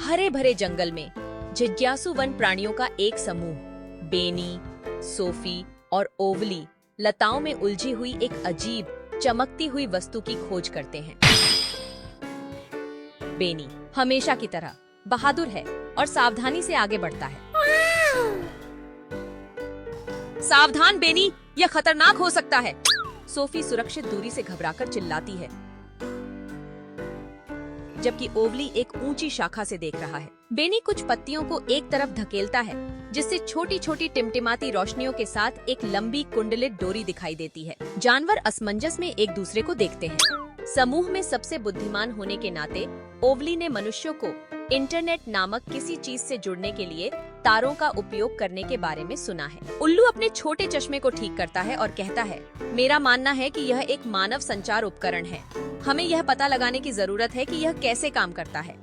हरे भरे जंगल में जिज्ञासु वन प्राणियों का एक समूह बेनी, सोफी और ओवली लताओं में उलझी हुई एक अजीब चमकती हुई वस्तु की खोज करते हैं। बेनी हमेशा की तरह बहादुर है और सावधानी से आगे बढ़ता है। सावधान बेनी, यह खतरनाक हो सकता है। सोफी सुरक्षित दूरी से घबराकर चिल्लाती है, जबकि ओवली एक ऊंची शाखा से देख रहा है। बेनी कुछ पत्तियों को एक तरफ धकेलता है, जिससे छोटी छोटी टिमटिमाती रोशनियों के साथ एक लंबी कुंडलित डोरी दिखाई देती है। जानवर असमंजस में एक दूसरे को देखते हैं। समूह में सबसे बुद्धिमान होने के नाते ओवली ने मनुष्यों को इंटरनेट नामक किसी चीज से जुड़ने के लिए तारों का उपयोग करने के बारे में सुना है। उल्लू अपने छोटे चश्मे को ठीक करता है और कहता है, मेरा मानना है कि यह एक मानव संचार उपकरण है। हमें यह पता लगाने की जरूरत है कि यह कैसे काम करता है।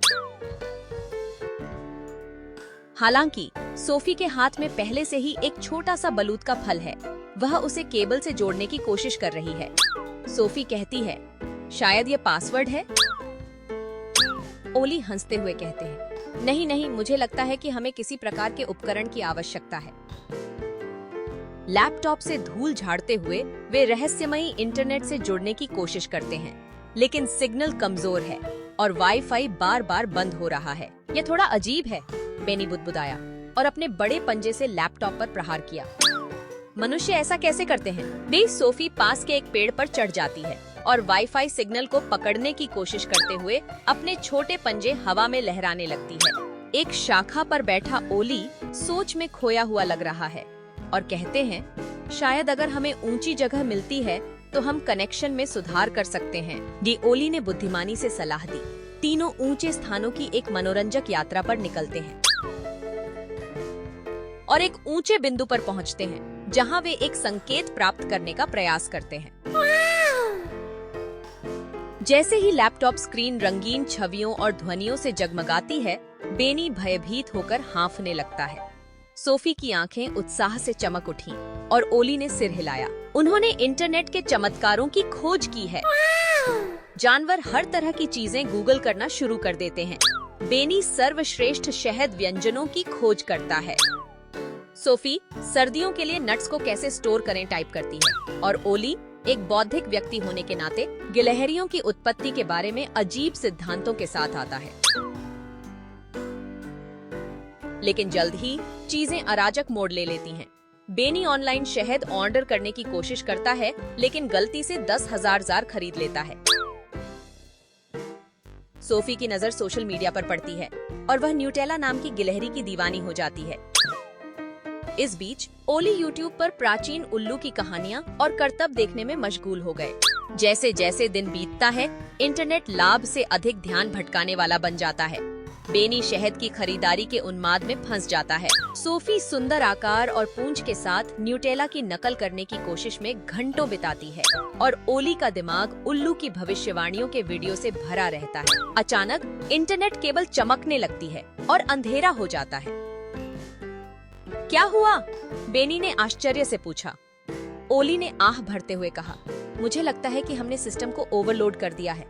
हालांकि सोफी के हाथ में पहले से ही एक छोटा सा बलूत का फल है। वह उसे केबल से जोड़ने की कोशिश कर रही है। सोफी कहती है, शायद ये पासवर्ड है। ओली हंसते हुए कहते हैं, नहीं नहीं, मुझे लगता है कि हमें किसी प्रकार के उपकरण की आवश्यकता है। लैपटॉप से धूल झाड़ते हुए वे रहस्यमयी इंटरनेट से जुड़ने की कोशिश करते हैं, लेकिन सिग्नल कमजोर है और वाईफाई बार बार बंद हो रहा है। यह थोड़ा अजीब है, बेनी बुदबुदाया और अपने बड़े पंजे से लैपटॉप पर प्रहार किया। मनुष्य ऐसा कैसे करते हैं? बे सोफी पास के एक पेड़ पर चढ़ जाती है और वाईफाई सिग्नल को पकड़ने की कोशिश करते हुए अपने छोटे पंजे हवा में लहराने लगती है। एक शाखा पर बैठा ओली सोच में खोया हुआ लग रहा है और कहते हैं, शायद अगर हमें ऊंची जगह मिलती है तो हम कनेक्शन में सुधार कर सकते हैं। डी ओली ने बुद्धिमानी से सलाह दी। तीनों ऊंचे स्थानों की एक मनोरंजक यात्रा पर निकलते हैं और एक ऊंचे बिंदु पर पहुंचते हैं, जहां वे एक संकेत प्राप्त करने का प्रयास करते हैं। जैसे ही लैपटॉप स्क्रीन रंगीन छवियों और ध्वनियों से जगमगाती है, बेनी भयभीत होकर हाँफने लगता है। सोफी की आंखें उत्साह से चमक उठीं और ओली ने सिर हिलाया। उन्होंने इंटरनेट के चमत्कारों की खोज की है। जानवर हर तरह की चीजें गूगल करना शुरू कर देते हैं। बेनी सर्वश्रेष्ठ शहद व्यंजनों की खोज करता है। सोफी सर्दियों के लिए नट्स को कैसे स्टोर करें टाइप करती है और ओली एक बौद्धिक व्यक्ति होने के नाते गिलहरियों की उत्पत्ति के बारे में अजीब सिद्धांतों के साथ आता है। लेकिन जल्द ही चीजें अराजक मोड़ ले लेती हैं। बेनी ऑनलाइन शहद ऑर्डर करने की कोशिश करता है, लेकिन गलती से 10,000 जार खरीद लेता है। सोफी की नजर सोशल मीडिया पर पड़ती है और वह न्यूटेला नाम की गिलहरी की दीवानी हो जाती है। इस बीच ओली यूट्यूब पर प्राचीन उल्लू की कहानियां और करतब देखने में मशगूल हो गए। जैसे जैसे दिन बीतता है, इंटरनेट लाभ से अधिक ध्यान भटकाने वाला बन जाता है। बेनी शहद की खरीदारी के उन्माद में फंस जाता है। सोफी सुंदर आकार और पूंछ के साथ न्यूटेला की नकल करने की कोशिश में घंटों बिताती है और ओली का दिमाग उल्लू की भविष्यवाणियों के वीडियो से भरा रहता है। अचानक इंटरनेट केबल चमकने लगती है और अंधेरा हो जाता है। क्या हुआ? बेनी ने आश्चर्य से पूछा। ओली ने आह भरते हुए कहा, मुझे लगता है कि हमने सिस्टम को ओवरलोड कर दिया है।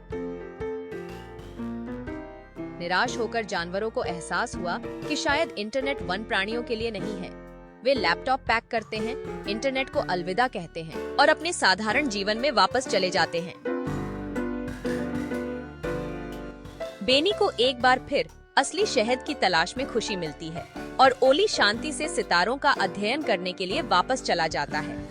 निराश होकर जानवरों को एहसास हुआ कि शायद इंटरनेट वन प्राणियों के लिए नहीं है। वे लैपटॉप पैक करते हैं, इंटरनेट को अलविदा कहते हैं और अपने साधारण जीवन में वापस चले जाते हैं। बेनी को एक बार फिर असली शहद की तलाश में खुशी मिलती है और ओली शांति से सितारों का अध्ययन करने के लिए वापस चला जाता है।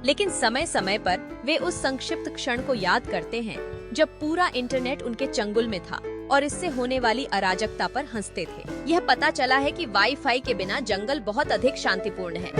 लेकिन समय समय पर वे उस संक्षिप्त क्षण को याद करते हैं जब पूरा इंटरनेट उनके चंगुल में था और इससे होने वाली अराजकता पर हंसते थे। यह पता चला है कि वाईफाई के बिना जंगल बहुत अधिक शांतिपूर्ण है।